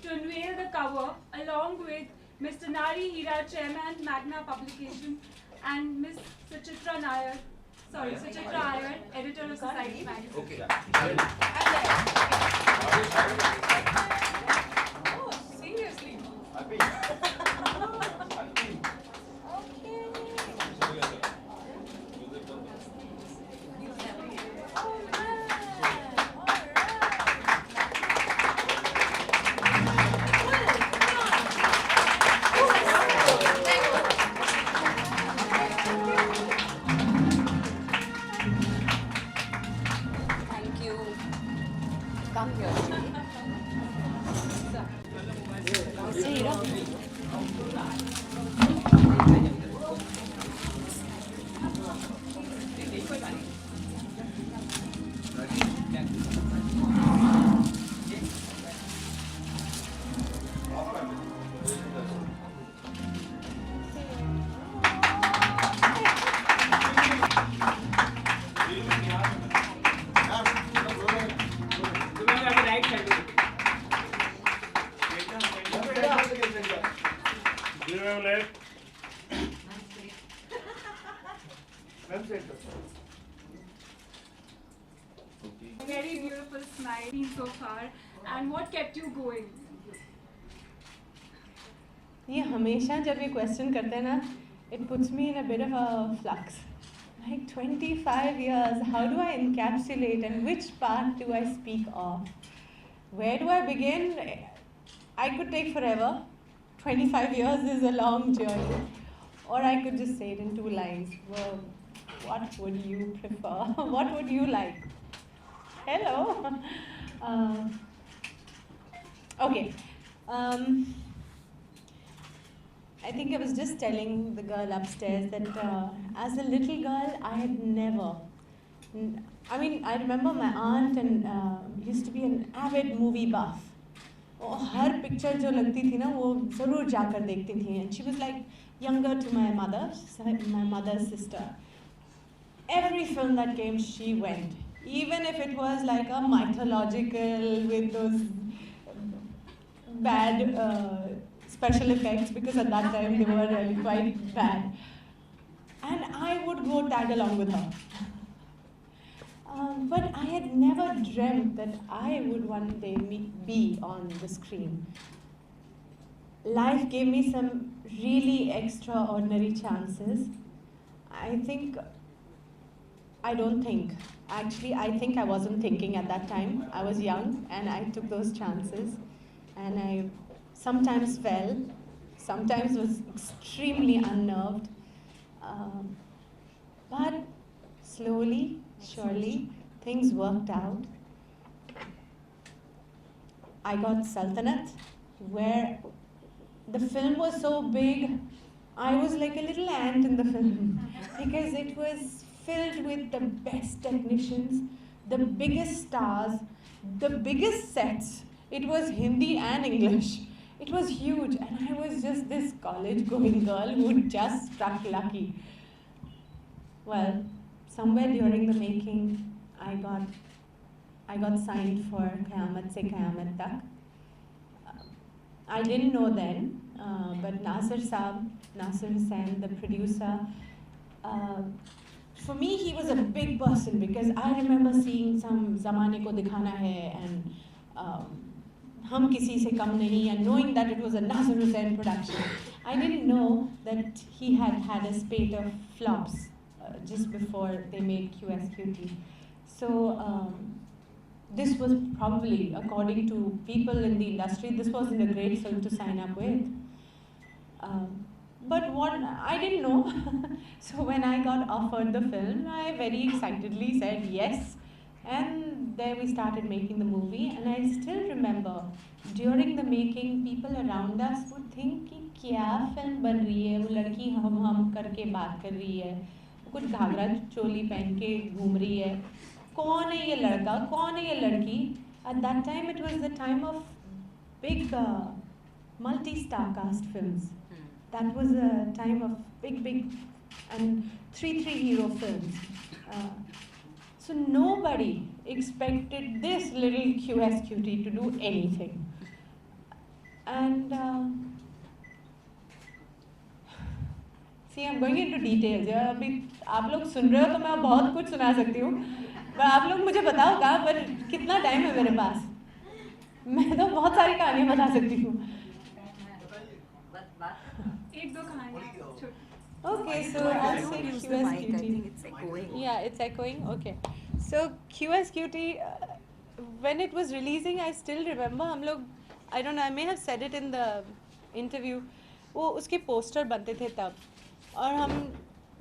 to unveil the cover along with Mr. Nari Hira, Chairman, Magna Publication, and Ms. Suchitra Iyer, Editor of Society Magazine. Okay. Oh, seriously? Happy. Thank you. Come here. Very beautiful smile so far. And what kept you going? ये हमेशा जब ये question करते हैं ना, it puts me in a bit of a flux. Like 25 years, how do I encapsulate and which part do I speak of? Where do I begin? I could take forever. 25 years is a long journey. Or I could just say it in 2 lines. Well, what would you prefer? What would you like? Hello. Okay. I think I was just telling the girl upstairs that as a little girl, I had never. I mean, I remember my aunt and used to be an avid movie buff. और हर picture जो लगती थी ना वो ज़रूर जाकर देखती थी. And she was like younger to my mother's sister. Every film that came, she went. Even if it was like a mythological with those bad special effects, because at that time they were really quite bad. And I would go tag along with her. But I had never dreamt that I would one day be on the screen. Life gave me some really extraordinary chances. I think I wasn't thinking at that time. I was young and I took those chances. And I sometimes fell, sometimes was extremely unnerved. But slowly, surely, things worked out. I got Sultanat, where the film was so big, I was like a little ant in the film because it was filled with the best technicians, the biggest stars, the biggest sets. It was Hindi and English. It was huge, and I was just this college-going girl who just struck lucky. Well, somewhere during the making, I got signed for Qayamat Se Qayamat Tak. I didn't know then, but Nasir Hussain, the producer, for me he was a big person because I remember seeing some Zamane Ko Dikhana Hai and Hum Kisi Se Kam Nahi, and knowing that it was a Nasir Hussain production. I didn't know that he had had a spate of flops just before they made QSQT. So this was probably, according to people in the industry, this wasn't a great film to sign up with. But what I didn't know. So when I got offered the film, I very excitedly said yes. And there we started making the movie. And I still remember, during the making, people around us would think कि क्या film बन रही है, वो लड़की हम करके बात कर रही है, कुछ घाघरा चोली पहन के घूम रही है, कौन है ये लड़का, कौन है ये लड़की. At that time it was the time of big multi-star cast films. That was a time of big and three hero films. So nobody expected this little QSQT to do anything. And see, I'm going into details. अभी आप लोग सुन रहे हो तो मैं बहुत कुछ सुना सकती हूँ, पर आप लोग मुझे बताओ कहाँ पर कितना टाइम है मेरे पास. मैं तो बहुत सारी कहानियाँ बता सकती हूँ. एक दो कहानियाँ छोटी. Okay, so I'll say QSQT. it's echoing. Yeah, it's echoing. Okay. So QSQT, when it was releasing, I still remember हम लोग, I don't know, I may have said it in the interview, वो उसके poster बनते थे तब, और हम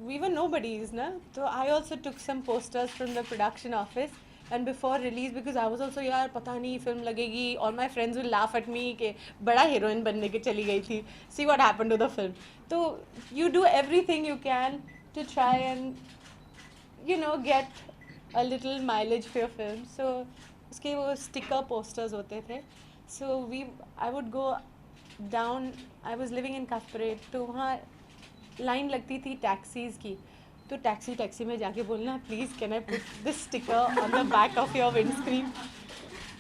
we were nobodies ना, तो I also took some posters from the production office and before release because I was also यार पता नहीं फिल्म लगेगी, all my friends will laugh at me कि बड़ा हीरोइन बनने के चली गई थी, see what happened to the film. So you do everything you can to try and you know get a little mileage for your film. So उसके वो sticker posters होते थे. So I would go down. I was living in Kafpare, तो वहाँ line लगती थी taxis की, तो टैक्सी में जाके बोलना please can I put this sticker on the back of your wind screen.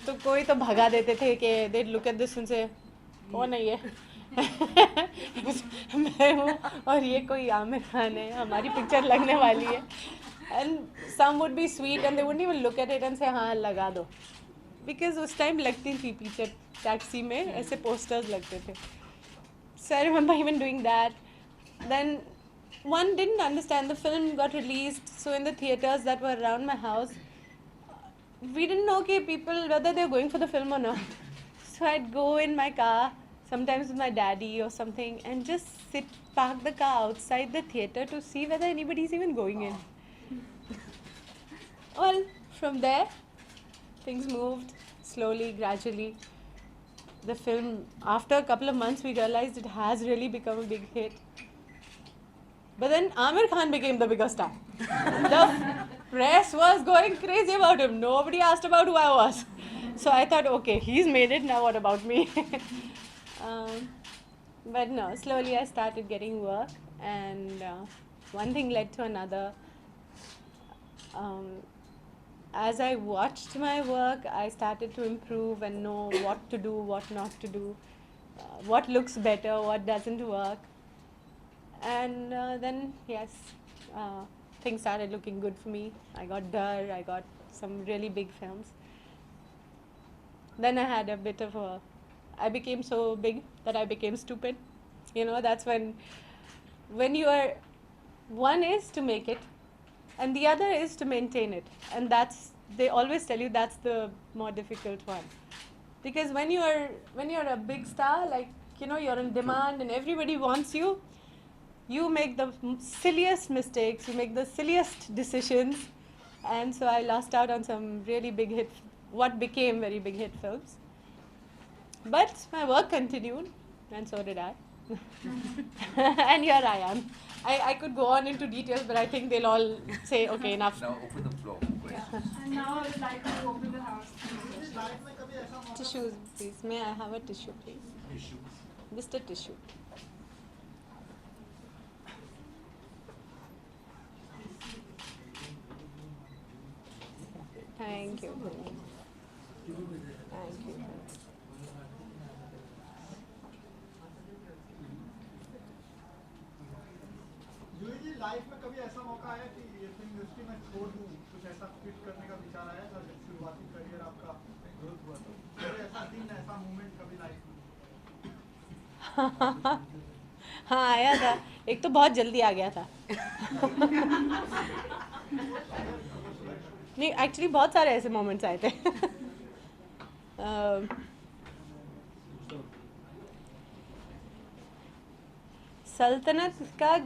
तो कोई तो भगा देते थे कि दे लुक एट दिस उनसे कौन है ये मैं हूँ और ये कोई आमिर खान है, हमारी पिक्चर लगने वाली है. And some would be sweet and they wouldn't even look at it and say हाँ लगा दो, बिकॉज उस टाइम लगती थी पीछे टैक्सी में ऐसे पोस्टर्स लगते थे. So I remember even doing that. Then one didn't understand, the film got released, so in the theaters that were around my house, we didn't know okay, people whether they were going for the film or not. So I'd go in my car, sometimes with my daddy or something, and just park the car outside the theater to see whether anybody's even going in. Well, from there, things moved slowly, gradually. The film, after a couple of months, we realized it has really become a big hit. But then Amir Khan became the biggest star. The press was going crazy about him. Nobody asked about who I was. So I thought, okay, he's made it, now what about me? But no, slowly I started getting work, and one thing led to another. As I watched my work, I started to improve and know what to do, what not to do, what looks better, what doesn't work. And then, yes, things started looking good for me. I got Dar, I got some really big films. Then I had a bit of I became so big that I became stupid. You know, that's when you are, one is to make it, and the other is to maintain it. And they always tell you that's the more difficult one. Because when you're a big star, like, you know, you're in demand and everybody wants you, you make the silliest mistakes, you make the silliest decisions, and so I lost out on some really big what became very big hit films. But my work continued, and so did I. And here I am. I could go on into details, but I think they'll all say, okay, enough. Now open the floor. And now I would like to open the house. Tissues, please. May I have a tissue, please? Tissue. Just a tissue. Thank you. Thank you. Juhi ji, life में कभी ऐसा मौका आया कि ये film industry में छोड़ दूं, कुछ ऐसा क्विट करने का विचार आया था जब शुरुआती करियर आपका ग्रोथ हुआ तो? कोई ऐसा दिन, ऐसा मोमेंट कभी लाइफ में? हाँ, आया था. एक तो बहुत जल्दी आ गया था. नहीं, एक्चुअली बहुत सारे ऐसे मोमेंट्स आए थे. सल्तनत का